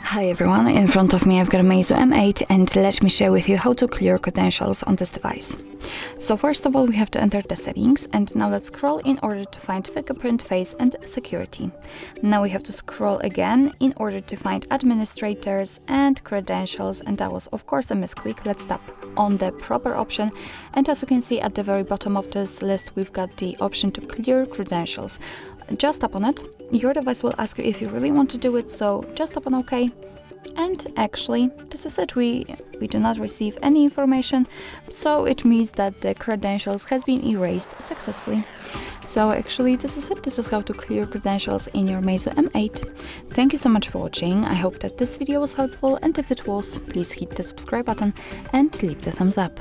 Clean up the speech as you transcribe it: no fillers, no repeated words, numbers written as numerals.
Hi everyone, in front of me I've got a MEIZU M8 and let me share with you how to clear credentials on this device. So first of all we have to enter the settings, and now let's scroll in order to find fingerprint, face and security. Now we have to scroll again in order to find administrators and credentials, and that was of course a misclick. Let's tap on the proper option, and as you can see at the very bottom of this list we've got the option to clear credentials. Just tap on it. Your device will ask you if you really want to do it, so just tap on OK. And actually, this is it. We do not receive any information, so it means that the credentials has been erased successfully. So actually, this is it. This is how to clear credentials in your MEIZU M8. Thank you so much for watching. I hope that this video was helpful, and if it was, please hit the subscribe button and leave the thumbs up.